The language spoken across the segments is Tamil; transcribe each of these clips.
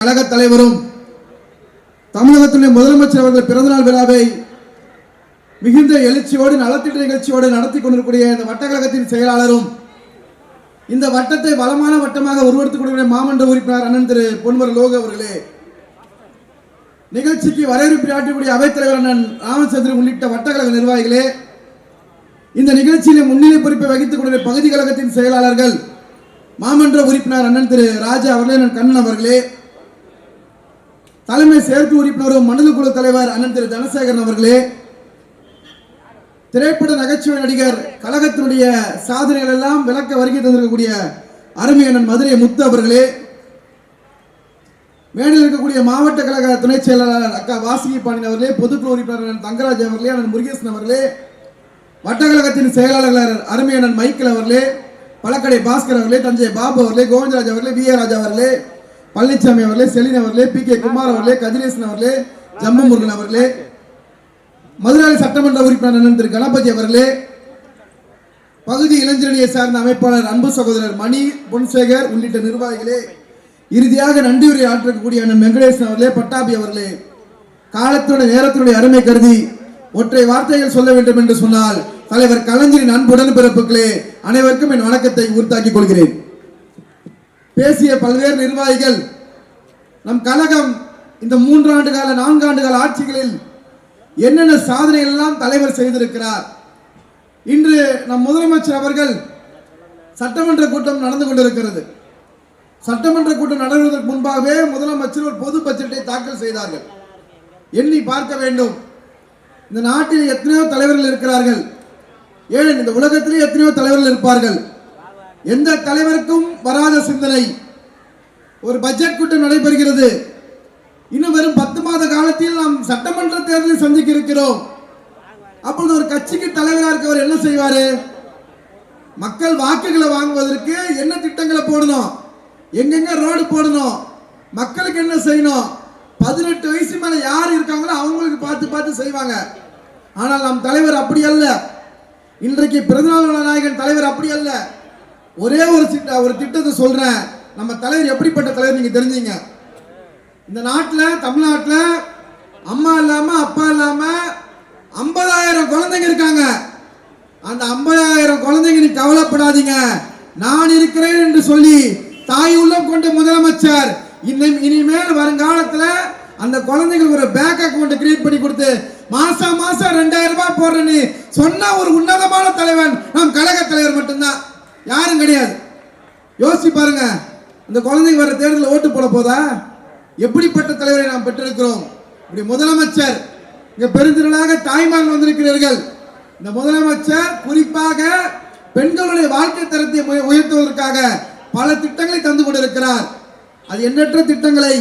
கழக தலைவரும் தமிழகத்தினுடைய முதலமைச்சர் அவர்கள் பிறந்தநாள் விழாவை மிகுந்த எழுச்சியோடு நலத்திட்ட நிகழ்ச்சியோடு நடத்தி கொண்டிருக்கூடிய இந்த வட்டக்கழகத்தின் செயலாளரும் இந்த வட்டத்தை வளமான வட்டமாக உருவெடுத்துக் கொண்டிருக்கிற மாமன்ற உறுப்பினர் அண்ணன் திரு பொன்வர் லோக அவர்களே, நிகழ்ச்சிக்கு வரவேற்பு ஆற்றக்கூடிய அவைத்தலைவர் அண்ணன் ராமச்சந்திரன் உள்ளிட்ட வட்டக்கழக நிர்வாகிகளே, இந்த நிகழ்ச்சியிலே முன்னிலை பொறுப்பை வகித்துக் கொண்டிருக்கிற பகுதி கழகத்தின் செயலாளர்கள் மாமன்ற உறுப்பினர் அண்ணன் திரு ராஜா அவர்களே, அண்ணன் கண்ணன் அவர்களே, தலைமை செயற்கை உறுப்பினரும் மண்டல குழு தலைவர் அண்ணன் திரு தனசேகரன் அவர்களே, திரைப்பட நகைச்சுவை நடிகர் கழகத்தினுடைய சாதனைகள் எல்லாம் விளக்க வருகை தந்திருக்கக்கூடிய அருமை அண்ணன் மதுரை முத்து அவர்களே, மேடையில் இருக்கக்கூடிய மாவட்ட கழக துணை செயலாளர் அக்கா வாசுகி பாண்டியன் அவர்களே, பொதுக்குழு உறுப்பினர் அண்ணன் தங்கராஜ் அவர்களே, அண்ணன் முருகேசன் அவர்களே, வட்டக்கழகத்தின் செயலாளர் அருமை அண்ணன் மைக்கேல் அவர்களே, பழக்கடை பாஸ்கர் அவர்களே, தஞ்சை பாபு அவர்களே, கோவிந்தராஜ் அவர்களே, வி ஏ ராஜா அவர்களே, பழனிசாமி அவர்களே, செலின் அவர்களே, பி கே குமார் அவர்களே, கதிரேசன் அவர்களே, ஜம்மு முருகன் அவர்களே, மதுரை சட்டமன்ற உறுப்பினர் அண்ணன் திரு கணபதி அவர்களே, பகுதி இளைஞரணியை சார்ந்த அமைப்பாளர் அன்பு சகோதரர் மணி பொன்சேகர் உள்ளிட்ட நிர்வாகிகளே, இறுதியாக நன்றியுரை ஆற்றக்கூடிய அண்ணன் வெங்கடேசன் அவர்களே, பட்டாபி அவர்களே, காலத்துடைய நேரத்தினுடைய அருமை கருதி ஒற்றை வார்த்தைகள் சொல்ல வேண்டும் என்று சொன்னால் தலைவர் கலைஞரின் அன்புடன் பிறப்புகளே, அனைவருக்கும் என் வணக்கத்தை உறுத்தாக்கிக் கொள்கிறேன். பேசிய பல்வேறு நிர்வாகிகள் நம் கழகம் இந்த 3 ஆண்டு கால 4 ஆண்டு கால ஆட்சிகளில் என்னென்ன சாதனைகள் எல்லாம் தலைவர் செய்திருக்கிறார். இன்று நம் முதலமைச்சர் அவர்கள் சட்டமன்ற கூட்டம் நடந்து கொண்டிருக்கிறது. சட்டமன்ற கூட்டம் நடத்துவதற்கு முன்பாகவே முதலமைச்சர் ஒரு பொது பட்ஜெட்டை தாக்கல் செய்தார்கள். எண்ணி பார்க்க வேண்டும், இந்த நாட்டில் எத்தனையோ தலைவர்கள் இருக்கிறார்கள், ஏன் இந்த உலகத்திலே எத்தனையோ தலைவர்கள் இருப்பார்கள். எந்த தலைவருக்கும் வராத சிந்தனை. ஒரு பட்ஜெட் கூட்டம் நடைபெறுகிறது. இன்னும் வெறும் 10 மாத காலத்தில் நாம் சட்டமன்ற தேர்தலை சந்திக்க இருக்கிறோம். அப்பொழுது ஒரு கட்சிக்கு தலைவராக இருக்கவர் என்ன செய்வாரு? மக்கள் வாக்குகளை வாங்குவதற்கு என்ன திட்டங்களை போடணும், எங்கெங்க ரோடு போடணும், மக்களுக்கு என்ன செய்யணும், 18 வயசு மேல யார் இருக்காங்களோ அவங்களுக்கு பார்த்து பார்த்து செய்வாங்க. ஆனால் நம் தலைவர் அப்படி அல்ல. இன்றைக்கு பிறந்தநாள் நாயகன் தலைவர் அப்படி அல்ல. ஒரே ஒரு திட்டத்தை சொல்றேன். நம்ம தலைவர் எப்படிப்பட்ட தலைவர் நீங்க தெரிஞ்சீங்க. இந்த நாட்டில் தமிழ்நாட்டில் அம்மா இல்லாம அப்பா இல்லாம 50,000 குழந்தைங்க இருக்காங்க. அந்த 50,000 குழந்தைங்க நீ கவலைப்படாதீங்க, நான் இருக்கிறேன் என்று சொல்லி தாய் உள்ளம் கொண்ட முதலமைச்சர் இனிமேல் வருங்காலத்தில் அந்த குழந்தைங்களுக்கு ஒரு பேங்க் அக்கௌண்ட் கிரியேட் பண்ணி கொடுத்து மாசம் 2000 ரூபாய் போடுறேன்னு சொன்ன ஒரு உன்னதமான தலைவன் நம் கழக தலைவர் மட்டும்தான், யாரும் கிடையாது. யோசிச்சு பாருங்க, இந்த குழந்தைங்க வர தேர்தலில் ஓட்டு போட போதா? எப்படிப்பட்ட தலைவரை நாம் பெற்றிருக்கிறோம். இப்படி முதலமைச்சர் இங்க பெருந்திரளாக தாய்மார்கள் வந்திருக்கிறீர்கள். இந்த முதலமைச்சர் குறிப்பாக பெண்களுடைய வாழ்க்கை தரத்தை உயர்த்துவதற்காக பல திட்டங்களை தந்து கொண்டிருக்கிறார். அது எண்ணற்ற திட்டங்களை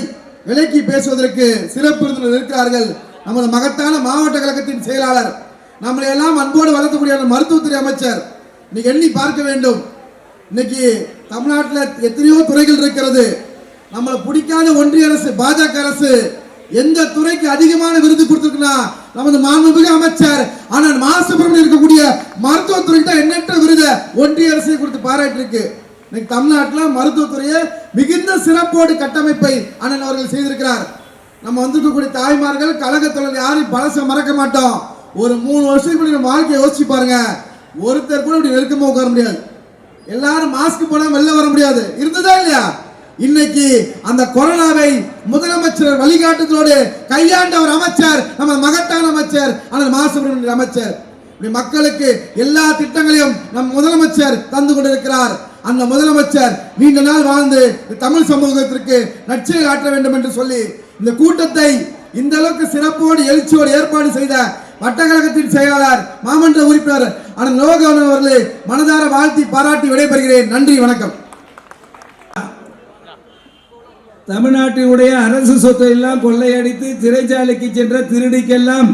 விலக்கி பேசுவதற்கு சிறப்பு விருந்தினர் இருக்கிறார்கள். நமது மகத்தான மாவட்ட கழகத்தின் செயலாளர், நம்மளை எல்லாம் அன்போடு வளர்த்தக்கூடிய மருத்துவத்துறை அமைச்சர். இன்னைக்கு எண்ணி பார்க்க வேண்டும். இன்னைக்கு தமிழ்நாட்டில் எத்தனையோ துறைகள் இருக்கிறது. நம்மளை பிடிக்காத ஒன்றிய அரசு பாஜக அரசு எந்த துறைக்கு அதிகமான விருது கொடுத்திருக்குன்னா நமது மாண்புமிகு அமைச்சர் ஆனால் மாசுபுரம் இருக்கக்கூடிய மருத்துவத்துறைக்கு தான் எண்ணற்ற விருதை ஒன்றிய அரசு கொடுத்து பாராட்டி இருக்கு. இன்னைக்கு தமிழ்நாட்டில் மருத்துவத்துறையை மிகுந்த சிறப்போடு கட்டமைப்பை அண்ணன் அவர்கள் செய்திருக்கிறார். நம்ம வந்திருக்கக்கூடிய தாய்மார்கள் கழகத்தில் யாரும் பழச மறக்க மாட்டோம். ஒரு 3 வருஷத்துக்கு நம்ம வாழ்க்கையை யோசிச்சு பாருங்க. ஒருத்தர் கூட இப்படி நெருக்கமா உட்கார முடியாது. எல்லாரும் மாஸ்க் போடாம வெளில வர முடியாது. இருந்ததா இல்லையா? இன்னைக்கு அந்த கொரோனாவை முதலமைச்சர் வழிகாட்டுதலோடு கையாண்ட ஒரு அமைச்சர் நம்ம மகத்தான அமைச்சர் ஆனால் மாசுபுரம் அமைச்சர். மக்களுக்கு எல்லா திட்டங்களையும் நம் முதலமைச்சர் தந்து கொண்டிருக்கிறார். அந்த முதலமைச்சர் நீண்ட நாள் வாழ்ந்து தமிழ் சமூகத்திற்கு நற்செயல் ஆற்ற வேண்டும் என்று சொல்லி இந்த கூட்டத்தை இந்த அளவுக்கு சிறப்போடு எழுச்சியோடு ஏற்பாடு செய்த வட்டக்கழகத்தின் செயலாளர் மாமன்ற உறுப்பினர் அண்ணன் லோகவன் அவர்களை மனதார வாழ்த்தி பாராட்டி விடைபெறுகிறேன். நன்றி, வணக்கம். தமிழ்நாட்டினுடைய அரசு சொத்தை எல்லாம் கொள்ளையடித்து சிறைச்சாலைக்கு சென்ற திருடிக்கெல்லாம்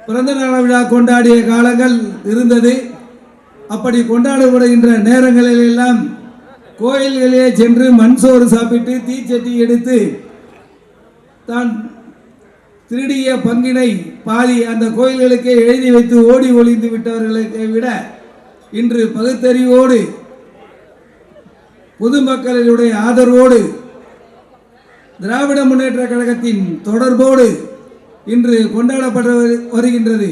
பிறந்த நாள் விழா கொண்டாடிய காலங்கள் இருந்தது. அப்படி கொண்டாடப்படுகின்ற நேரங்களில் எல்லாம் கோயில்களிலே சென்று மண் சோறு சாப்பிட்டு தீச்சட்டி எடுத்து தான் திருடிய பங்கினை பாதி அந்த கோயில்களுக்கே எழுதி வைத்து ஓடி ஒளிந்து விட்டவர்களை விட இன்று பகுத்தறிவோடு பொதுமக்களுடைய ஆதரவோடு திராவிட முன்னேற்ற கழகத்தின் தொடர்போடு இன்று கொண்டாடப்பட்டு வருகின்றது.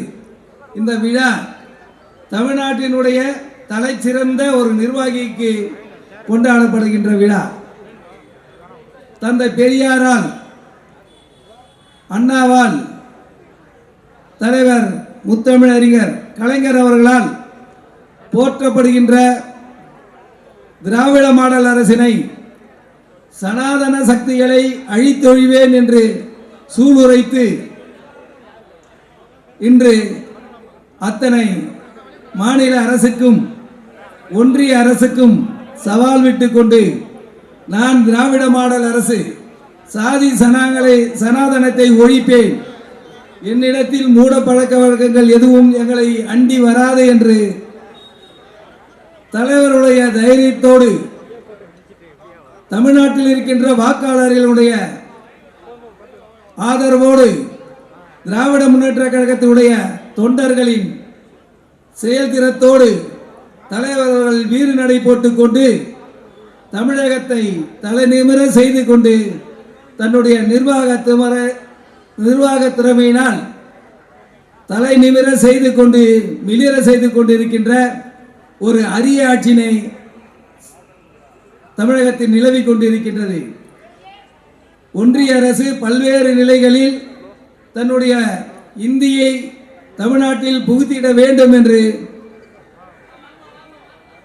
இந்த விழா தமிழ்நாட்டினுடைய தலைச்சிறந்த ஒரு நிர்வாகிக்கு கொண்டாடப்படுகின்ற விழா. தந்தை பெரியாரால், அண்ணாவால், தலைவர் முத்தமிழறிஞர் கலைஞர் அவர்களால் போற்றப்படுகின்ற திராவிட மாடல் அரசினை சனாதன சக்திகளை அழித்தொழிவேன் என்று சூளுரைத்து இன்று அத்தனை மாநில அரசுக்கும் ஒன்றிய அரசுக்கும் சவால் விட்டு கொண்டு நான் திராவிட மாடல் அரசு சாதி சனாதனத்தை ஒழிப்பேன், என்னிடத்தில் மூட பழக்க வழக்கங்கள் எதுவும் எங்களை அண்டி வராது என்று தலைவருடைய தைரியத்தோடு தமிழ்நாட்டில் இருக்கின்ற வாக்காளர்களுடைய ஆதரவோடு திராவிட முன்னேற்ற கழகத்தினுடைய தொண்டர்களின் செயல்திறத்தோடு தலைவர்கள் வீறு நடை போட்டுக் கொண்டு தமிழகத்தை தலைநிமிர செய்து கொண்டு தன்னுடைய நிர்வாக திறமையினால் தலை நிமிர செய்து கொண்டு மிளிர செய்து கொண்டிருக்கின்ற ஒரு அரிய ஆட்சியினை தமிழகத்தில் நிலவி கொண்டிருக்கின்றது. ஒன்றிய அரசு பல்வேறு நிலைகளில் தன்னுடைய இந்தியை தமிழ்நாட்டில் புகுத்திட வேண்டும் என்று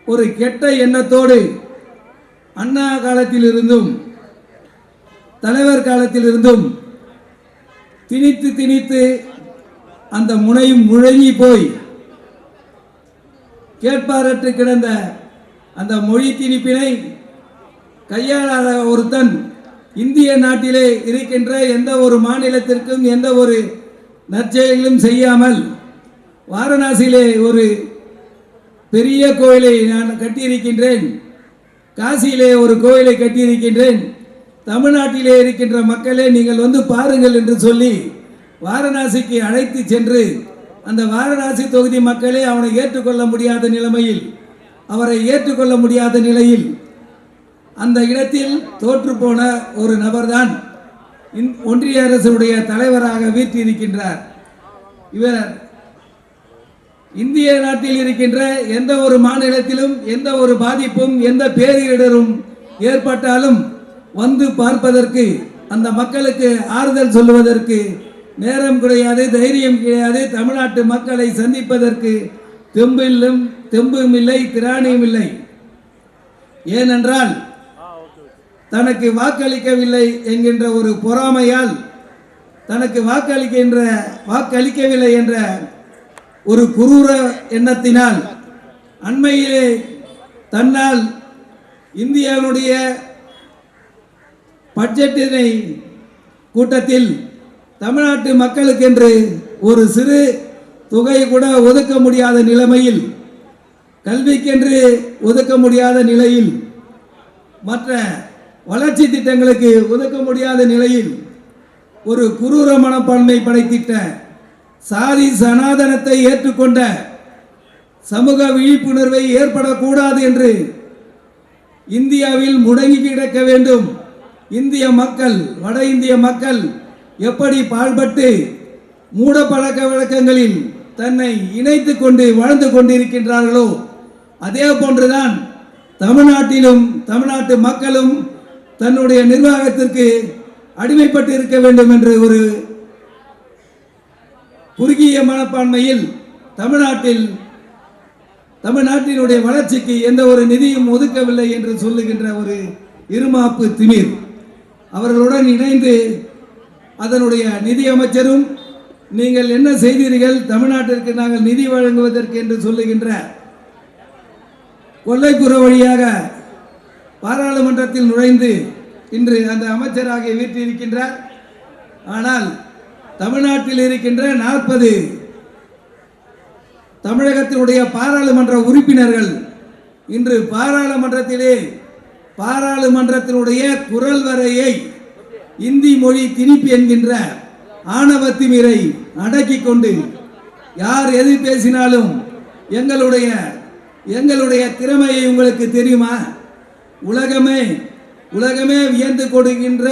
ஒரு கெட்ட எண்ணத்தோடு அண்ணா காலத்தில் இருந்தும் தலைவர் காலத்தில் இருந்தும் திணித்து திணித்து அந்த முனையும் முழங்கி போய் கேட்பாரற்று கிடந்த அந்த மொழி திணிப்பினை கையாளாத ஒருத்தன் இந்திய நாட்டிலே இருக்கின்ற எந்த ஒரு மாநிலத்திற்கும் எந்த ஒரு நற்செயலும் செய்யாமல் வாரணாசியிலே ஒரு பெரிய கோயிலை நான் கட்டியிருக்கின்றேன், காசியிலே ஒரு கோயிலை கட்டியிருக்கின்றேன், தமிழ்நாட்டிலே இருக்கின்ற மக்களே நீங்கள் வந்து பாருங்கள் என்று சொல்லி வாரணாசிக்கு அழைத்து சென்று அந்த வாரணாசி தொகுதி மக்களே அவனை ஏற்றுக்கொள்ள முடியாத நிலைமையில் அவரை ஏற்றுக்கொள்ள முடியாத நிலையில் அந்த இடத்தில் தோற்று போன ஒரு நபர்தான் ஒன்றிய அரசுடைய தலைவராக வீற்றிருக்கின்றார். இவர் இந்திய நாட்டில் இருக்கின்ற எந்த ஒரு மாநிலத்திலும் எந்த ஒரு பாதிப்பும் எந்த பேரிடரும் ஏற்பட்டாலும் வந்து பார்ப்பதற்கு அந்த மக்களுக்கு ஆறுதல் சொல்லுவதற்கு நேரம் கிடையாது, தைரியம் கிடையாது. தமிழ்நாட்டு மக்களை சந்திப்பதற்கு தெம்பும் இல்லை, திராணியும் இல்லை. ஏனென்றால் தனக்கு வாக்களிக்கவில்லை என்கின்ற ஒரு பொறாமையால், தனக்கு வாக்களிக்கவில்லை என்ற ஒரு குரூர எண்ணத்தினால் அண்மையிலே தன்னால் இந்தியாவுடைய பட்ஜெட்டினை கூட்டத்தில் தமிழ்நாட்டு மக்களுக்கென்று ஒரு சிறு தொகை கூட ஒதுக்க முடியாத நிலைமையில், கல்விக்கென்று ஒதுக்க முடியாத நிலையில், மற்ற வளர்ச்சி திட்டங்களுக்கு ஒதுக்க முடியாத நிலையில் ஒரு குரூர மனப்பான்மை படைத்திட்ட சாதி சனாதனத்தை ஏற்றுக்கொண்ட சமூக விழிப்புணர்வை ஏற்படக்கூடாது என்று இந்தியாவில் முடங்கி கிடக்க வேண்டும். இந்திய மக்கள், வட இந்திய மக்கள் எப்படி பாழ்பட்டு மூட பழக்க வழக்கங்களில் தன்னை இணைத்துக் கொண்டு வாழ்ந்து கொண்டிருக்கின்றார்களோ அதே போன்றுதான் தமிழ்நாட்டிலும் தமிழ்நாட்டு மக்களும் தன்னுடைய நிர்வாகத்திற்கு அடிமைப்பட்டு இருக்க வேண்டும் என்ற ஒரு குறுகிய மனப்பான்மையில் தமிழ்நாட்டினுடைய வளர்ச்சிக்கு எந்த ஒரு நிதியும் ஒதுக்கவில்லை என்று சொல்லுகின்ற ஒரு இருமாப்பு திமிர். அவர்களுடன் இணைந்து அதனுடைய நிதி அமைச்சரும் நீங்கள் என்ன செய்தீர்கள், தமிழ்நாட்டிற்கு நாங்கள் நிதி வழங்குவதற்கு என்று சொல்லுகின்ற கொல்லைப்புற வழியாக பாராளுமன்றத்தில் நுழைந்து இன்று அந்த அமைச்சராக வீற்றிருக்கின்றார். ஆனால் தமிழ்நாட்டில் இருக்கின்ற 40 தமிழகத்தினுடைய பாராளுமன்ற உறுப்பினர்கள் இன்று பாராளுமன்றத்தினுடைய குரல் வரையை இந்தி மொழி திணிப்பு என்கின்ற ஆணவ திமிரை அடக்கிக் கொண்டு யார் எது பேசினாலும் எங்களுடைய திறமையை உங்களுக்கு தெரியுமா, உலகமே வியந்து கொடுக்கின்ற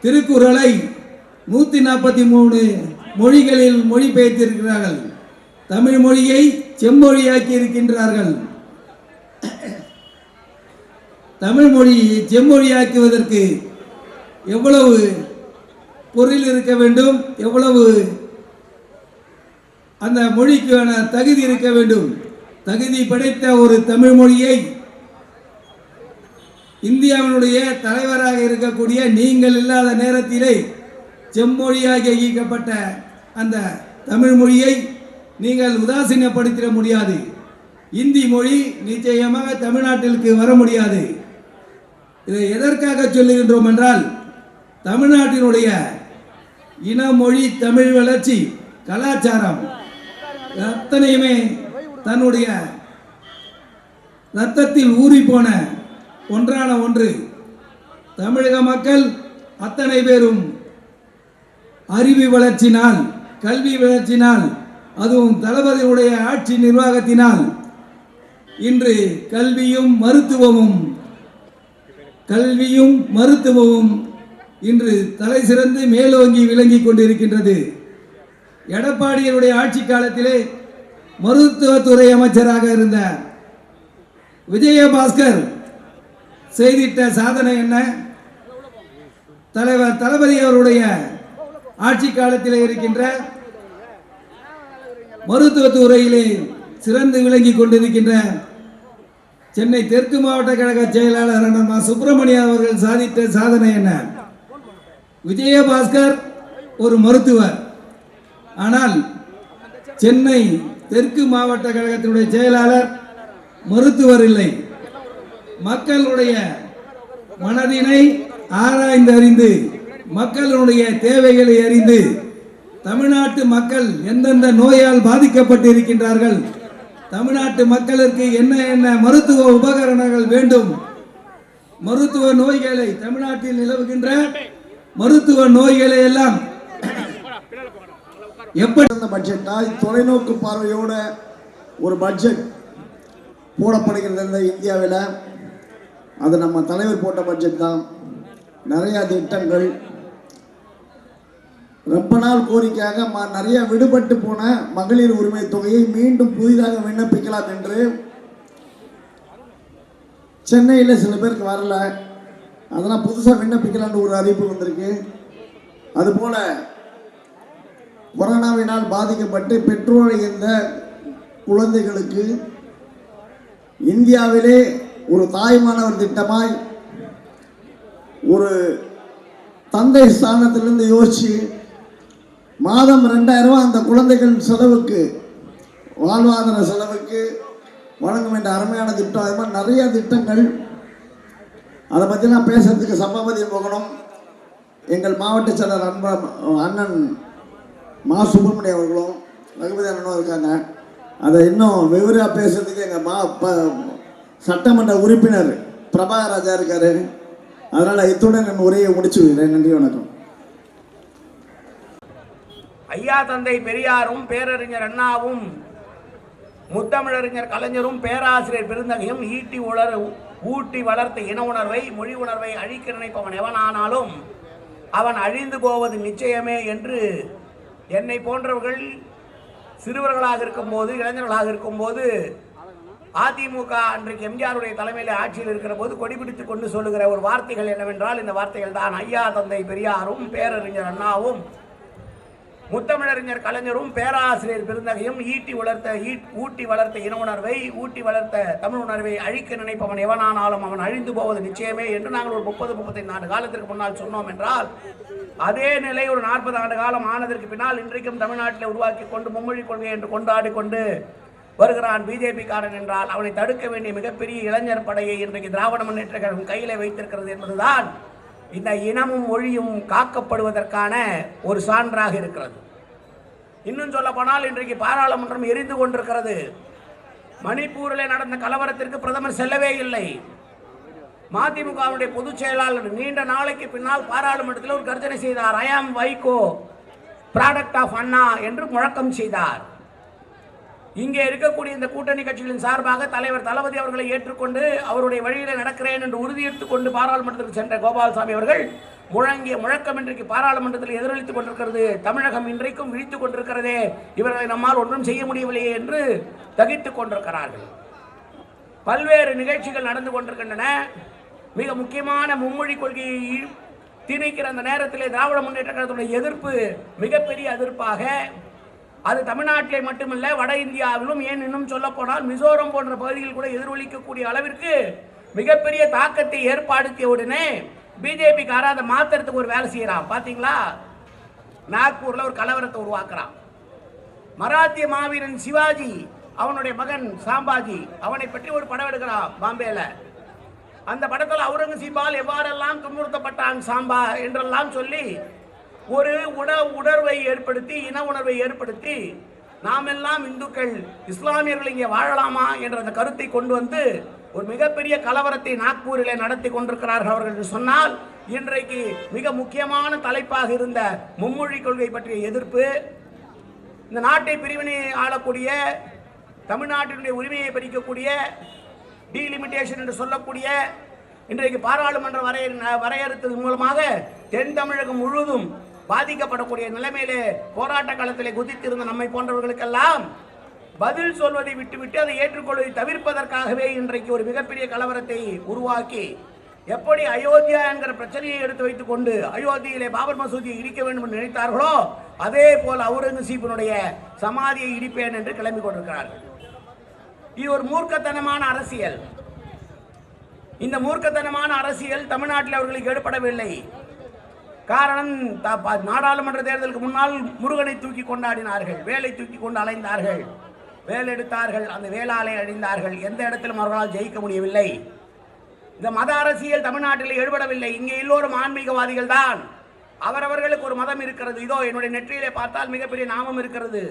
திருக்குறளை 143 மொழிகளில் மொழிபெயர்த்திருக்கிறார்கள். தமிழ் மொழியை செம்மொழியாக்கி இருக்கின்றார்கள். தமிழ் மொழியை செம்மொழியாக்குவதற்கு எவ்வளவு பொருள் இருக்க வேண்டும், எவ்வளவு அந்த மொழிக்கான தகுதி இருக்க வேண்டும். தகுதி படைத்த ஒரு தமிழ் மொழியை இந்தியாவினுடைய தலைவராக இருக்கக்கூடிய நீங்கள் இல்லாத நேரத்திலே செம்மொழியாக இயக்கப்பட்ட அந்த தமிழ் மொழியை நீங்கள் உதாசீனப்படுத்திட முடியாது. இந்தி மொழி நிச்சயமாக தமிழ்நாட்டிற்கு வர முடியாது. இதை எதற்காக சொல்லுகின்றோம் என்றால், தமிழ்நாட்டினுடைய இன மொழி தமிழ் வளர்ச்சி கலாச்சாரம் அத்தனையுமே தன்னுடைய ரத்தத்தில் ஊறி போன ஒன்றான ஒன்று. தமிழக மக்கள் அத்தனை பேரும் அறிவு வளர்ச்சினால், கல்வி வளர்ச்சினால், அதுவும் தளபதியுடைய ஆட்சி நிர்வாகத்தினால் இன்று கல்வியும் மருத்துவமும் இன்று தலை சிறந்து மேலோங்கி விளங்கி கொண்டிருக்கின்றது. எடப்பாடியினுடைய ஆட்சி காலத்திலே மருத்துவத்துறை அமைச்சராக இருந்த விஜயபாஸ்கர் செய்திட்ட சாதனை என்ன? தலைவர் தளபதி அவருடைய ஆட்சி காலத்திலே இருக்கின்ற மருத்துவத்துறையிலே சிறந்து விளங்கி கொண்டிருக்கின்ற சென்னை தெற்கு மாவட்ட கழக செயலாளர் அண்ணா சுப்பிரமணியம் அவர்கள் சாதித்த சாதனை என்ன? விஜயபாஸ்கர் ஒரு மருத்துவர், ஆனால் சென்னை தெற்கு மாவட்ட கழகத்தினுடைய செயலாளர் மருத்துவர் இல்லை. மக்களுடைய மனதினை ஆராய்ந்து அறிந்து, மக்களுடைய தேவைகளை அறிந்து, தமிழ்நாட்டு மக்கள் எந்தெந்த நோயால் பாதிக்கப்பட்டு இருக்கின்றார்கள், தமிழ்நாட்டு மக்களுக்கு என்ன என்ன மருத்துவ உபகரணங்கள் வேண்டும், மருத்துவ நோய்களை தமிழ்நாட்டில் நிலவுகின்ற மருத்துவ நோய்களை எல்லாம் எப்படி பட்ஜெட்டாய் தொலைநோக்கு பார்வையோட ஒரு பட்ஜெட் போடப்படுகிறது இந்தியாவில். அது நம்ம தலைவர் போட்ட பட்ஜெட் தான். நிறைய திட்டங்கள், ரொம்ப நாள் கோரிக்கையாக நிறைய விடுபட்டு போன மகளிர் உரிமை தொகையை மீண்டும் புதிதாக விண்ணப்பிக்கலாம் என்று சென்னையில் சில பேருக்கு வரல, அதெல்லாம் புதுசாக விண்ணப்பிக்கலான்னு ஒரு அறிவிப்பு வந்திருக்கு. அதுபோல் கொரோனாவினால் பாதிக்கப்பட்டு பெற்றோர் இழந்த குழந்தைகளுக்கு இந்தியாவிலே ஒரு தாய்மானவர் திட்டமாய் ஒரு தந்தை ஸ்தானத்திலிருந்து யோசிச்சு மாதம் 2000 ரூபாய் அந்த குழந்தைகள் செலவுக்கு, வாழ்வாதார செலவுக்கு வழங்க வேண்டிய அருமையான திட்டம். அது மாதிரி நிறைய திட்டங்கள். அதை பற்றிலாம் பேசுறதுக்கு சபாபதியம் போகணும். எங்கள் மாவட்ட செயலர் அண்ணன் மா சுப்பிரமணியம் அவர்களும் ரகுபதி அண்ணனும் இருக்காங்க. அதை இன்னும் விவரமாக பேசுறதுக்கு எங்கள் சட்டமன்ற உறுப்பினர் பிரபாகர் ராஜா இருக்காரு. அதனால் இத்துடன் நான் உரையை முடிச்சு விடுறேன். நன்றி, வணக்கம். ஐயா தந்தை பெரியாரும் பேரறிஞர் அண்ணாவும் முத்தமிழறிஞர் கலைஞரும் பேராசிரியர் பெருந்தகையும் ஊட்டி வளர்த்த இன உணர்வை, மொழி உணர்வை அழிக்க நினைப்பவன் எவனானாலும் அவன் அழிந்து போவது நிச்சயமே என்று என்னை போன்றவர்கள் சிறுவர்களாக இருக்கும்போது, இளைஞர்களாக இருக்கும்போது, அதிமுக அன்றைக்கு எம்ஜிஆருடைய தலைமையில் ஆட்சியில் இருக்கிற போது கொடிபிடித்துக் கொண்டு சொல்லுகிற ஒரு வார்த்தைகள் என்னவென்றால், இந்த வார்த்தைகள் தான்: ஐயா தந்தை பெரியாரும் பேரறிஞர் அண்ணாவும் முத்தமிழறிஞர் கலைஞரும் பேராசிரியர் பெருந்தகையும் ஊட்டி வளர்த்த இன உணர்வை, ஊட்டி வளர்த்த தமிழ் உணர்வை அழிக்க நினைப்பவன் எவனானாலும் அவன் அழிந்து போவது நிச்சயமே என்று நாங்கள் ஒரு 30-35 ஆண்டு காலத்திற்கு முன்னால் சொன்னோம் என்றால், அதே நிலை ஒரு 40 ஆண்டு காலம் ஆனதற்கு பின்னால் இன்றைக்கும் தமிழ்நாட்டில் உருவாக்கி கொண்டு மும்மொழி கொள்கை என்று கொண்டாடி கொண்டு வருகிறான் பிஜேபி காரன் என்றால், அவனை தடுக்க வேண்டிய மிகப்பெரிய இளைஞர் படையை இன்றைக்கு திராவிட முன்னேற்ற கழகம் கையிலே வைத்திருக்கிறது என்பதுதான் இந்த இனமும் மொழியும் காக்கப்படுவதற்கான ஒரு சான்றாக இருக்கிறது. இன்னும் சொல்ல போனால், இன்றைக்கு பாராளுமன்றம் எரிந்து கொண்டிருக்கிறது. மணிப்பூரில் நடந்த கலவரத்திற்கு பிரதமர் செல்லவே இல்லை. மதிமுகவுடைய பொதுச் செயலாளர் நீண்ட நாளைக்கு பின்னால் பாராளுமன்றத்தில் ஒரு கர்ஜனை செய்தார். ஐ ஆம் வைகோ, ப்ராடக்ட் ஆஃப் அண்ணா என்று முழக்கம் செய்தார். இங்கே இருக்கக்கூடிய இந்த கூட்டணி கட்சிகளின் சார்பாக தலைவர் தளபதி அவர்களை ஏற்றுக்கொண்டு அவருடைய வழியில் நடக்கிறேன் என்று உறுதியெடுத்துக் கொண்டு பாராளுமன்றத்திற்கு சென்ற கோபாலசாமி அவர்கள் முழங்கிய முழக்கம் இன்றைக்கு பாராளுமன்றத்தில் எதிரொலித்துக் கொண்டிருக்கிறது. தமிழகம் இன்றைக்கும் விழித்துக் கொண்டிருக்கிறதே, இவர்களை நம்மால் ஒன்றும் செய்ய முடியவில்லையே என்று தகித்துக் கொண்டிருக்கிறார்கள். பல்வேறு நிகழ்ச்சிகள் நடந்து கொண்டிருக்கின்றன. மிக முக்கியமான மும்மொழி கொள்கையை திணிக்கிற அந்த நேரத்திலே திராவிட முன்னேற்ற கழகத்துடைய எதிர்ப்பு மிகப்பெரிய எதிர்ப்பாக, அது தமிழ்நாட்டிலே மட்டுமல்ல வட இந்தியாவிலும், ஏன் இன்னும் சொல்ல போனால் மிசோரம் போன்ற பகுதிகள் கூட எதிரொலிக்கக்கூடிய அளவிற்கு மிகப்பெரிய தாக்கத்தை ஏற்படுத்திய உடனே பிஜேபி காரா அதை மாத்திரத்துக்கு ஒரு வேலை செய்யறான். பாத்தீங்களா, நாக்பூர்ல ஒரு கலவரத்தை உருவாக்குறான். மராத்திய மாவீரன் சிவாஜி, அவனுடைய மகன் சாம்பாஜி, அவனை பற்றி ஒரு படம் எடுக்கிறான் பாம்பேல. அந்த படத்தில் அவுரங்கசீப்பால் எவ்வாறெல்லாம் துன்புறுத்தப்பட்டான் சாம்பா என்றெல்லாம் சொல்லி ஒரு உணர்வை ஏற்படுத்தி, இன உணர்வை ஏற்படுத்தி, நாம் எல்லாம் இந்துக்கள், இஸ்லாமியர்கள் இங்கே வாழலாமா என்ற அந்த கருத்தை கொண்டு வந்து ஒரு மிகப்பெரிய கலவரத்தை நாக்பூரிலே நடத்தி கொண்டிருக்கிறார்கள் அவர்கள் என்று சொன்னால், இன்றைக்கு மிக முக்கியமான தலைப்பாக இருந்த மும்மொழி கொள்கை பற்றிய எதிர்ப்பு, இந்த நாட்டை பிரிவினை ஆளக்கூடிய, தமிழ்நாட்டினுடைய உரிமையை பறிக்கக்கூடிய, டீலிமிட்டேஷன் என்று சொல்லக்கூடிய, இன்றைக்கு பாராளுமன்ற வரையறுத்தது மூலமாக தென் தமிழகம் முழுவதும் பாதிக்கப்படக்கூடிய நிலைமையிலே போராட்ட காலத்திலே குதித்திருந்த நம்மை போன்றவர்களுக்கெல்லாம் பதில் சொல்வதை விட்டுவிட்டு அதை ஏற்றுக்கொள்வதை தவிர்ப்பதற்காகவே இன்றைக்கு ஒரு மிகப்பெரிய கலவரத்தை உருவாக்கி, எப்படி அயோத்தியா என்கிற பிரச்சனையை எடுத்து வைத்துக் கொண்டு அயோத்தியிலே பாபர் மசூதியை இடிக்க வேண்டும் என்று நினைத்தார்களோ, அதே போல் அவுரங்கசீப்பினுடைய சமாதியை இடிப்பேன் என்று கிளம்பி கொண்டிருக்கிறார்கள். இது ஒரு மூர்க்கத்தனமான அரசியல். இந்த மூர்க்கத்தனமான அரசியல் தமிழ்நாட்டில் அவர்களுக்கு ஏற்படவில்லை. காரணம், நாடாளுமன்ற தேர்தலுக்கு முன்னால் முருகனை தூக்கி கொண்டாடினார்கள், வேலை தூக்கி கொண்டு அலைந்தார்கள், வேல் எடுத்தார்கள், அந்த வேளாலை அழிந்தார்கள். எந்த இடத்திலும் அவர்களால் ஜெயிக்க முடியவில்லை. இந்த மத அரசியல் தமிழ்நாட்டில் ஈடுபடவில்லை. இங்கே எல்லோரும் ஆன்மீகவாதிகள் தான். அவரவர்களுக்கு ஒரு மதம் இருக்கிறது. இதோ என்னுடைய நெற்றியிலே பார்த்தால் மிகப்பெரிய நாமம் இருக்கிறது,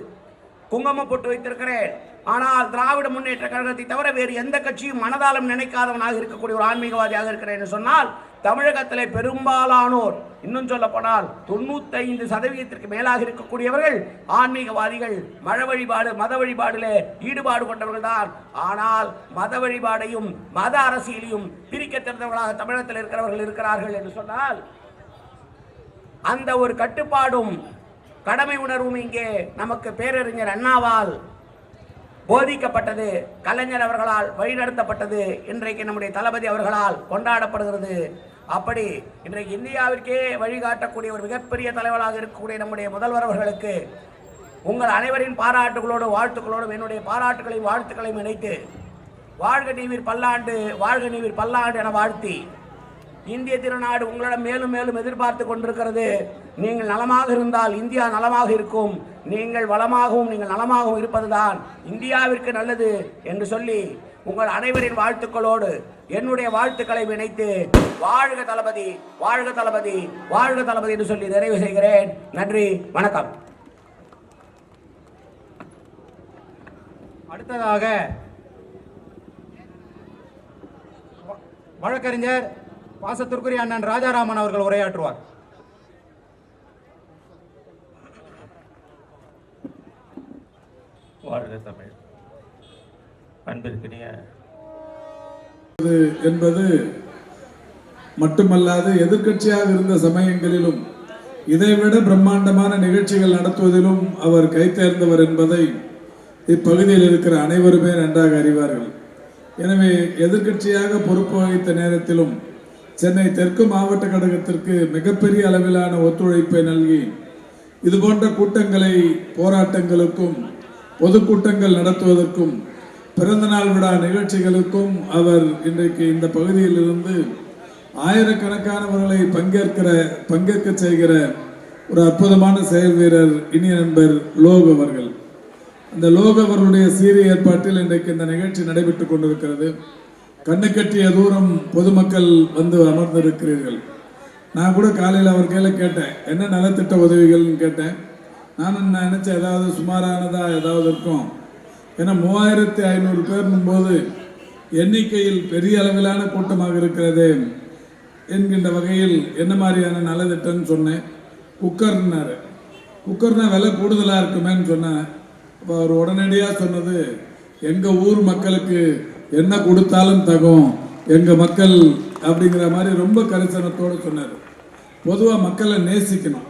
குங்குமம் போட்டு வைத்திருக்கிறேன். ஆனால் திராவிட முன்னேற்ற கழகத்தை தவிர வேறு எந்த கட்சியும் மனதாலும் நினைக்காதவனாக இருக்கக்கூடிய ஒரு ஆன்மீகவாதியாக இருக்கிறேன் என்று சொன்னால், தமிழகத்திலே பெரும்பாலானோர், இன்னும் சொல்ல போனால் 95% மேலாக இருக்கக்கூடியவர்கள் ஆன்மீகவாதிகள், மத வழிபாடிலே ஈடுபாடு கொண்டவர்கள் தான். ஆனால் மத வழிபாடையும் மத அரசியலையும் பிரிக்க தெரிந்தவர்களாக தமிழகத்தில் இருக்கிறவர்கள் இருக்கிறார்கள் என்று சொன்னால், அந்த ஒரு கட்டுப்பாடும் கடமை உணர்வும் இங்கே நமக்கு பேரறிஞர் அண்ணாவால் போதிக்கப்பட்டது, கலைஞர் அவர்களால் வழிநடத்தப்பட்டது, இன்றைக்கு நம்முடைய தளபதி அவர்களால் கொண்டாடப்படுகிறது. அப்படி இன்றைக்கு இந்தியாவிற்கே வழிகாட்டக்கூடிய ஒரு மிகப்பெரிய தலைவராக இருக்கக்கூடிய நம்முடைய முதல்வர் அவர்களுக்கு உங்கள் அனைவரின் பாராட்டுகளோடு வாழ்த்துக்களோடும் என்னுடைய பாராட்டுகளையும் வாழ்த்துக்களையும் இணைத்து, வாழ்க நீவீர் பல்லாண்டு, வாழ்க நீவீர் பல்லாண்டு என வாழ்த்தி, இந்திய திருநாடு உங்களிடம் மேலும் மேலும் எதிர்பார்த்து கொண்டிருக்கிறது. நீங்கள் நலமாக இருந்தால் இந்தியா நலமாக இருக்கும். நீங்கள் வளமாகவும் நீங்கள் நலமாகவும் இருப்பதுதான் இந்தியாவிற்கு நல்லது என்று சொல்லி, உங்கள் அனைவரின் வாழ்த்துக்களோடு என்னுடைய வாழ்த்துக்களை இணைத்து, வாழ்க தளபதி, வாழ்க தளபதி, வாழ்க தளபதி என்று சொல்லி நிறைவு செய்கிறேன். நன்றி, வணக்கம். அடுத்ததாக வழக்கறிஞர் பாசத்திற்குரிய அண்ணன் ராஜாராமன் அவர்கள் உரையாற்றுவார். வாழ்க தமிழ். அன்பிற்கினிய என்பது மட்டுமல்லாது, எதிர்க்கட்சியாக இருந்த சமயங்களிலும் இதைவிட பிரம்மாண்டமான நிகழ்ச்சிகள் நடத்துவதிலும் அவர் கைதேர்ந்தவர் என்பதை இப்பகுதியில் இருக்கிற அனைவருமே நன்றாக அறிவார்கள். எனவே எதிர்க்கட்சியாக பொறுப்பு வகித்த நேரத்திலும் சென்னை தெற்கு மாவட்ட கழகத்திற்கு மிகப்பெரிய அளவிலான ஒத்துழைப்பை நல்கி, இதுபோன்ற கூட்டங்களை போராட்டங்களுக்கும் பொதுக்கூட்டங்கள் நடத்துவதற்கும் பிறந்தநாள் விழா நிகழ்ச்சிகளுக்கும் அவர் இன்றைக்கு இந்த பகுதியில் இருந்து ஆயிரக்கணக்கானவர்களை பங்கேற்க செய்கிற ஒரு அற்புதமான செயல் வீரர் இனிய நண்பர் லோக் அவர்கள். அந்த லோக் அவர்களுடைய சீரிய ஏற்பாட்டில் இன்றைக்கு இந்த நிகழ்ச்சி நடைபெற்றுக் கொண்டிருக்கிறது. கண்ணு கட்டிய தூரம் பொதுமக்கள் வந்து அமர்ந்திருக்கிறீர்கள். நான் கூட காலையில் அவர் கையில் கேட்டேன், என்ன நலத்திட்ட உதவிகள்னு கேட்டேன். நான் நினைச்சேன் ஏதாவது சுமாரானதா ஏதாவது இருக்கும். ஏன்னா 3500 பேர்னும் போது எண்ணிக்கையில் பெரிய அளவிலான கூட்டமாக இருக்கிறது என்கின்ற வகையில் என்ன மாதிரியான நலத்திட்டம்னு சொன்னேன். குக்கர்னாரு. குக்கர்னா விலை கூடுதலாக இருக்குமேன்னு சொன்னேன். அப்போ அவர் உடனடியாக சொன்னது, எங்கள் ஊர் மக்களுக்கு என்ன கொடுத்தாலும் தகும், எங்கள் மக்கள் அப்படிங்கிற மாதிரி ரொம்ப கரிசனத்தோடு சொன்னார். பொதுவாக மக்களை நேசிக்கணும்.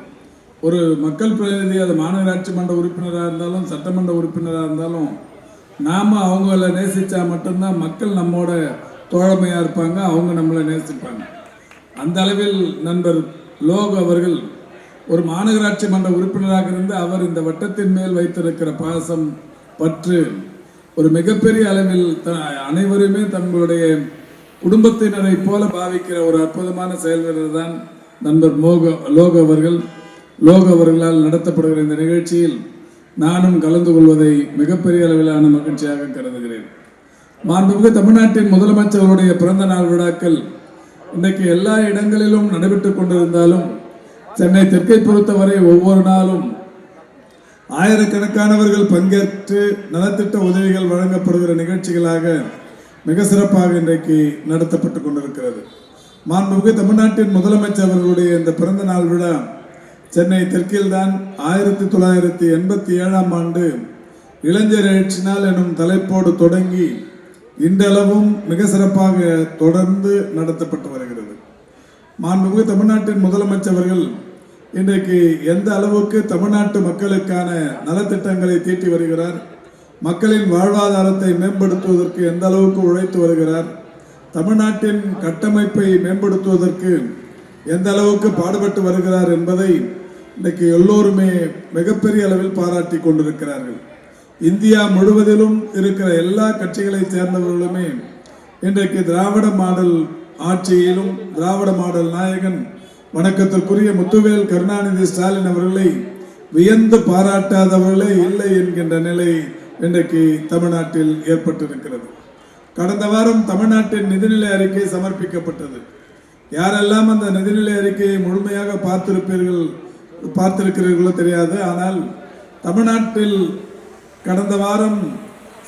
ஒரு மக்கள் பிரதிநிதி, அது மாநகராட்சி மன்ற உறுப்பினராக இருந்தாலும் சட்டமன்ற உறுப்பினராக இருந்தாலும் நாம் அவங்கள நேசித்தா மட்டும்தான் மக்கள் நம்மோட தோழமையாக இருப்பாங்க, அவங்க நம்மளை நேசிப்பாங்க. அந்த அளவில் நண்பர் லோக் அவர்கள் ஒரு மாநகராட்சி மன்ற உறுப்பினராக இருந்து அவர் இந்த வட்டத்தின் மேல் வைத்திருக்கிற பாசம், பற்று ஒரு மிகப்பெரிய அளவில் அனைவருமே தங்களுடைய குடும்பத்தினரை போல பாவிக்கிற ஒரு அற்புதமான செயல்வீரர் தான் நண்பர் லோக் அவர்களால் நடத்தப்படுகிற இந்த நிகழ்ச்சியில் நானும் கலந்து கொள்வதை மிகப்பெரிய அளவிலான மகிழ்ச்சியாக கருதுகிறேன். மாண்புமிகு தமிழ்நாட்டின் முதலமைச்சர்களுடைய பிறந்த நாள் விழாக்கள் இன்றைக்கு எல்லா இடங்களிலும் நடைபெற்றுக் கொண்டிருந்தாலும் சென்னை தெற்கை பொறுத்தவரை ஒவ்வொரு நாளும் ஆயிரக்கணக்கானவர்கள் பங்கேற்று நலத்திட்ட உதவிகள் வழங்கப்படுகிற நிகழ்ச்சிகளாக மிக சிறப்பாக இன்றைக்கு நடத்தப்பட்டு கொண்டிருக்கிறது. மாண்புமிகு தமிழ்நாட்டின் முதலமைச்சர் அவர்களுடைய இந்த பிறந்த நாள் விழா சென்னை தெற்கில்தான் 1987ஆம் ஆண்டு இளைஞர் எழுச்சி நாள் எனும் தலைப்போடு தொடங்கி இன்றளவும் மிக சிறப்பாக தொடர்ந்து நடத்தப்பட்டு வருகிறது. மாண்புமிகு தமிழ்நாட்டின் முதலமைச்சர் அவர்கள் இன்றைக்கு எந்த அளவுக்கு தமிழ்நாட்டு மக்களுக்கான நலத்திட்டங்களை தீட்டி வருகிறார், மக்களின் வாழ்வாதாரத்தை மேம்படுத்துவதற்கு எந்த அளவுக்கு உழைத்து வருகிறார், தமிழ்நாட்டின் கட்டமைப்பை மேம்படுத்துவதற்கு எந்த அளவுக்கு பாடுபட்டு வருகிறார் என்பதை இன்றைக்கு எல்லோருமே மிகப்பெரிய அளவில் பாராட்டி கொண்டிருக்கிறார்கள். இந்தியா முழுவதிலும் இருக்கிற எல்லா கட்சிகளை சேர்ந்தவர்களுமே இன்றைக்கு திராவிட மாடல் ஆட்சியிலும் திராவிட மாடல் நாயகன் வணக்கத்திற்குரிய முத்துவேல் கருணாநிதி ஸ்டாலின் அவர்களை வியந்து பாராட்டாதவர்களே இல்லை என்கின்ற நிலை இன்றைக்கு தமிழ்நாட்டில் ஏற்பட்டிருக்கிறது. கடந்த வாரம் தமிழ்நாட்டின் நிதிநிலை அறிக்கை சமர்ப்பிக்கப்பட்டது. யாரெல்லாம் அந்த நிதிநிலை அறிக்கையை முழுமையாக பார்த்திருக்கிறீர்களோ தெரியாது. ஆனால் தமிழ்நாட்டில் கடந்த வாரம்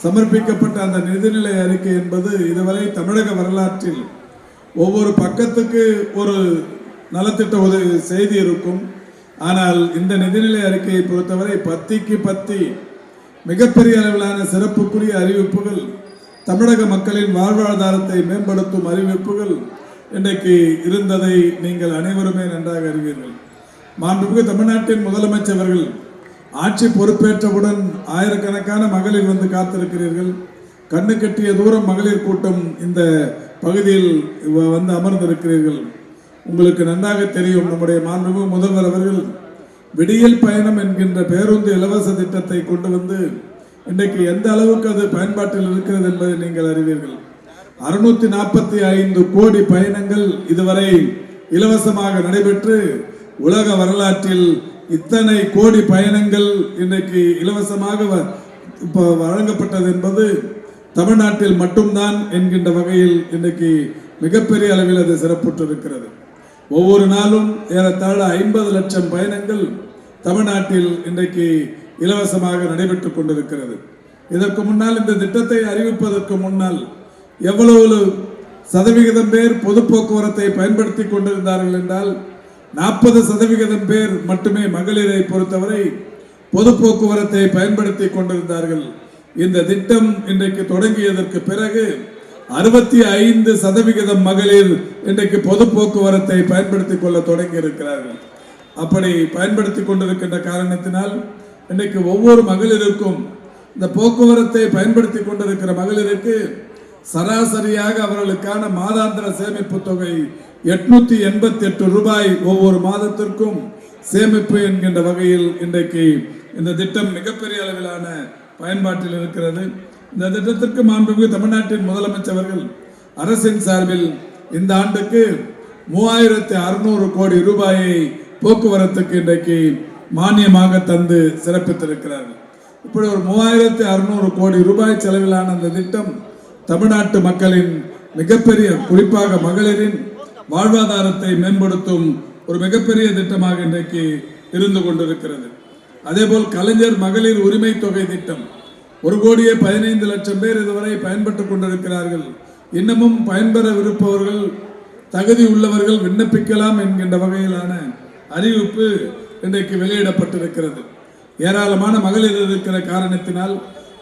சமர்ப்பிக்கப்பட்ட அந்த நிதிநிலை அறிக்கை என்பது இதுவரை தமிழக வரலாற்றில் ஒவ்வொரு பக்கத்துக்கு ஒரு நலத்திட்ட உதவி செய்தி இருக்கும். ஆனால் இந்த நிதிநிலை அறிக்கையை பொறுத்தவரை 10க்கு 10 மிகப்பெரிய அளவிலான சிறப்புக்குரிய அறிவிப்புகள், தமிழக மக்களின் வாழ்வாதாரத்தை மேம்படுத்தும் அறிவிப்புகள் இன்றைக்கு இருந்ததை நீங்கள் அனைவருமே நன்றாக அறிவீர்கள். மாண்புமிகு தமிழ்நாட்டின் முதலமைச்சர் அவர்கள் ஆட்சி பொறுப்பேற்றவுடன் ஆயிரக்கணக்கான மகளிர் வந்து காத்திருக்கிறீர்கள். கண்ணு கட்டிய தூரம் மகளிர் கூட்டம் இந்த பகுதியில் வந்து அமர்ந்திருக்கிறீர்கள். உங்களுக்கு நன்றாக தெரியும், நம்முடைய மாண்புமிகு முதல்வர் அவர்கள் விடியல் பயணம் என்கின்ற பேருந்து இலவச திட்டத்தை கொண்டு வந்து இன்றைக்கு எந்த அளவுக்கு அது பயன்பாட்டில் இருக்கிறது என்பதை நீங்கள் அறிவீர்கள். 645 கோடி பயணங்கள் இதுவரை இலவசமாக நடைபெற்று உலக வரலாற்றில் இத்தனை கோடி பயணங்கள் இன்றைக்கு இலவசமாக வழங்கப்பட்டது என்பது தமிழ்நாட்டில் மட்டும்தான் என்கின்ற வகையில் இன்றைக்கு மிகப்பெரிய அளவில் அது சிறப்புற்றிருக்கிறது. ஒவ்வொரு நாளும் ஏறத்தாழ 50 லட்சம் பயணங்கள் தமிழ்நாட்டில் இன்றைக்கு இலவசமாக நடைபெற்றுக் கொண்டிருக்கிறது. இதற்கு முன்னால் இந்த திட்டத்தை அறிவிப்பதற்கு முன்னால் எவ்வளவு சதவிகிதம் பேர் பொது போக்குவரத்தை பயன்படுத்தி கொண்டிருந்தார்கள் என்றால் 40% பேர் மட்டுமே மகளிரை பொறுத்தவரை பொது போக்குவரத்தை பயன்படுத்தி கொண்டிருந்தார்கள். இந்த திட்டம் இன்றைக்கு தொடங்கியதற்கு பிறகு 65% மகளிர் இன்றைக்கு பொது போக்குவரத்தை பயன்படுத்திக் கொள்ள தொடங்கி இருக்கிறார்கள். அப்படி பயன்படுத்தி கொண்டிருக்கின்ற காரணத்தினால் இன்றைக்கு ஒவ்வொரு மகளிருக்கும் இந்த போக்குவரத்தை பயன்படுத்தி கொண்டிருக்கிற மகளிருக்கு சராசரியாக அவர்களுக்கான மாதாந்திர சேமிப்பு தொகை 888 ரூபாய் ஒவ்வொரு மாதத்திற்கும் சேமிப்பு என்கின்ற வகையில் இன்றைக்கு இந்த திட்டம் மிகப்பெரிய அளவிலான பயன்பாட்டில் இருக்கிறது. இந்த திட்டத்திற்கு மாண்புமிகு தமிழ்நாட்டின் முதலமைச்சர் அவர்கள் அரசின் சார்பில் இந்த ஆண்டுக்கு 3600 கோடி ரூபாயை போக்குவரத்துக்கு இன்றைக்கு மானியமாக தந்து சிறப்பித்திருக்கிறார்கள். இப்படி ஒரு 3600 கோடி ரூபாய் செலவிலான அந்த திட்டம் தமிழ்நாட்டு மக்களின் மிகப்பெரிய, குறிப்பாக மகளிரின் வாழ்வாதாரத்தை மேம்படுத்தும் ஒரு மிகப்பெரிய திட்டமாக இன்றைக்கு இருந்து கொண்டிருக்கிறது. அதேபோல் கலைஞர் மகளிர் உரிமை தொகை திட்டம் 1,15,00,000 பேர் இதுவரை பயன்பட்டுக் கொண்டிருக்கிறார்கள். இன்னமும் பயன்பெறவிருப்பவர்கள், தகுதி உள்ளவர்கள் விண்ணப்பிக்கலாம் என்கின்ற வகையிலான அறிவிப்பு இன்றைக்கு வெளியிடப்பட்டிருக்கிறது. ஏராளமான மகளிர் இருக்கிற காரணத்தினால்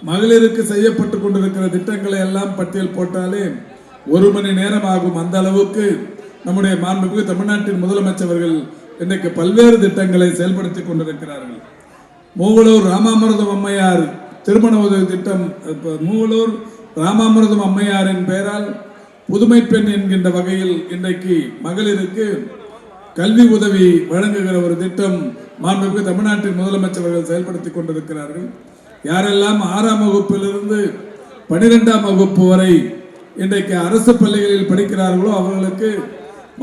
மகளிருக்கு செய்யப்பட்டு கொண்டிருக்கிற திட்டங்களை எல்லாம் பட்டியல் போட்டாலே 1 மணி நேரம் ஆகும். அந்த அளவுக்கு நம்முடைய மாண்புமிகு தமிழ்நாட்டின் முதலமைச்சர்கள் இன்றைக்கு பல்வேறு திட்டங்களை செயல்படுத்தி கொண்டிருக்கிறார்கள். மூவலூர் ராமாமிர்தம் அம்மையார் திருமண உதவி திட்டம், மூவலூர் ராமாமிர்தம் அம்மையாரின் பெயரால் புதுமை பெண் என்கின்ற வகையில் இன்றைக்கு மகளிருக்கு கல்வி உதவி வழங்குகிற ஒரு திட்டம் மாண்புமிகு தமிழ்நாட்டின் முதலமைச்சர்கள் செயல்படுத்தி கொண்டிருக்கிறார்கள். யாரெல்லாம் 6ஆம் வகுப்பிலிருந்து 12ஆம் வகுப்பு வரை இன்றைக்கு அரசு பள்ளிகளில் படிக்கிறார்களோ அவர்களுக்கு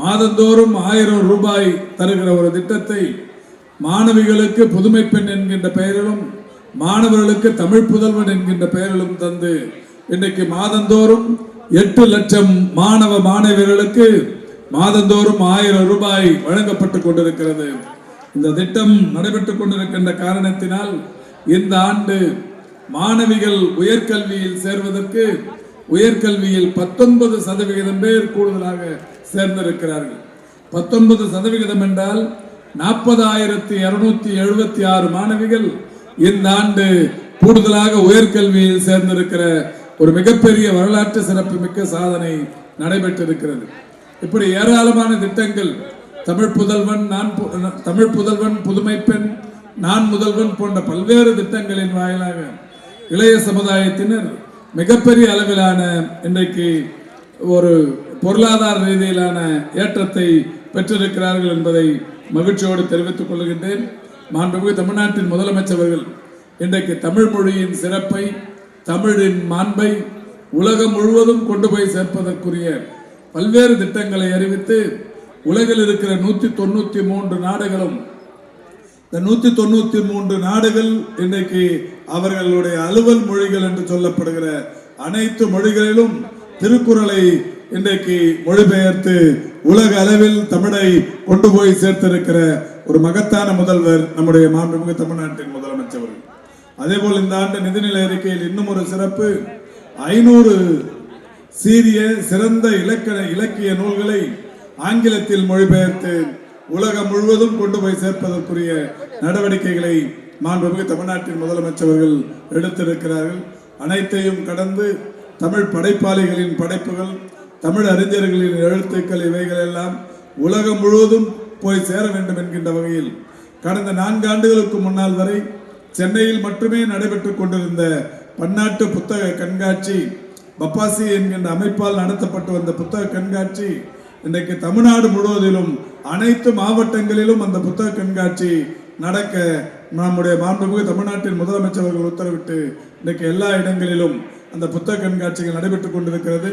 மாதந்தோறும் 1000 ரூபாய் தருகிற ஒரு திட்டத்தை மாணவிகளுக்கு புதுமை பெண் என்கின்ற பெயரிலும் மாணவர்களுக்கு தமிழ் புதல்வன் என்கின்ற பெயரிலும் தந்து இன்றைக்கு மாதந்தோறும் 8 லட்சம் மாணவ மாணவியர்களுக்கு மாதந்தோறும் 1000 ரூபாய் வழங்கப்பட்டு கொண்டிருக்கிறது. இந்த திட்டம் நடைபெற்றுக் கொண்டிருக்கின்ற காரணத்தினால் இந்த ஆண்டு மாணவிகள் உயர்கல்வியில் சேர்வதற்கு உயர்கல்வியில் 19% பேர் கூடுதலாக சேர்ந்திருக்கிறார்கள். 19% என்றால் 40,276 மாணவிகள் இந்த ஆண்டு கூடுதலாக உயர்கல்வியில் சேர்ந்திருக்கிற ஒரு மிகப்பெரிய வரலாற்று சிறப்பு மிக்க சாதனை நடைபெற்றிருக்கிறது. இப்படி ஏராளமான திட்டங்கள் தமிழ் புதல்வன் புதுமை பெண் நான் முதல்வன் போன்ற பல்வேறு திட்டங்களின் வாயிலாக இளைய சமுதாயத்தினர் மிகப்பெரிய அளவிலான இன்றைக்கு ஒரு பொருளாதார ரீதியிலான ஏற்றத்தை பெற்றிருக்கிறார்கள் என்பதை மகிழ்ச்சியோடு தெரிவித்துக் கொள்கின்றேன். மாண்புமிகு தமிழ்நாட்டின் முதலமைச்சர்கள் இன்றைக்கு தமிழ் மொழியின் சிறப்பை, தமிழின் மாண்பை உலகம் முழுவதும் கொண்டு போய் சேர்ப்பதற்குரிய பல்வேறு திட்டங்களை அறிவித்து உலகில் இருக்கிற 193 நாடுகளும், இந்த 193 நாடுகள் இன்றைக்கு அவர்களுடைய அலுவல் மொழிகள் என்று சொல்லப்படுகிற அனைத்து மொழிகளிலும் திருக்குறளை இன்றைக்கு மொழிபெயர்த்து உலக அளவில் தமிழை கொண்டு போய் சேர்த்திருக்கிற ஒரு மகத்தான முதல்வர் நம்முடைய மாண்புமிகு தமிழ்நாட்டின் முதலமைச்சர். அதேபோல் இந்த ஆண்டு நிதிநிலை அறிக்கையில் இன்னும் ஒரு சிறப்பு, 500 சீரிய சிறந்த இலக்கிய நூல்களை ஆங்கிலத்தில் மொழிபெயர்த்து உலகம் முழுவதும் கொண்டு போய் சேர்ப்பதற்குரிய நடவடிக்கைகளை மாண்புமிகு தமிழ்நாட்டின் முதலமைச்சர்கள் எடுத்திருக்கிறார்கள். அனைத்தையும் கடந்து தமிழ் படைப்பாளிகளின் படைப்புகள், தமிழ் அறிஞர்களின் எழுத்துக்கள் இவைகள் எல்லாம் உலகம் முழுவதும் போய் சேர வேண்டும் என்கின்ற வகையில் கடந்த 4 ஆண்டுகளுக்கு முன்னால் வரை சென்னையில் மட்டுமே நடைபெற்றுக் கொண்டிருந்த பன்னாட்டு புத்தக கண்காட்சி, பப்பாசி என்கின்ற அமைப்பால் நடத்தப்பட்டு வந்த புத்தக கண்காட்சி இன்றைக்கு தமிழ்நாடு முழுவதிலும் அனைத்து மாவட்டங்களிலும் அந்த புத்தக கண்காட்சி நடக்க நம்முடைய மாண்புமிகு தமிழ்நாட்டின் முதலமைச்சர்கள் உத்தரவிட்டு இன்றைக்கு எல்லா இடங்களிலும் அந்த புத்தக கண்காட்சிகள் நடைபெற்றுக் கொண்டிருக்கிறது.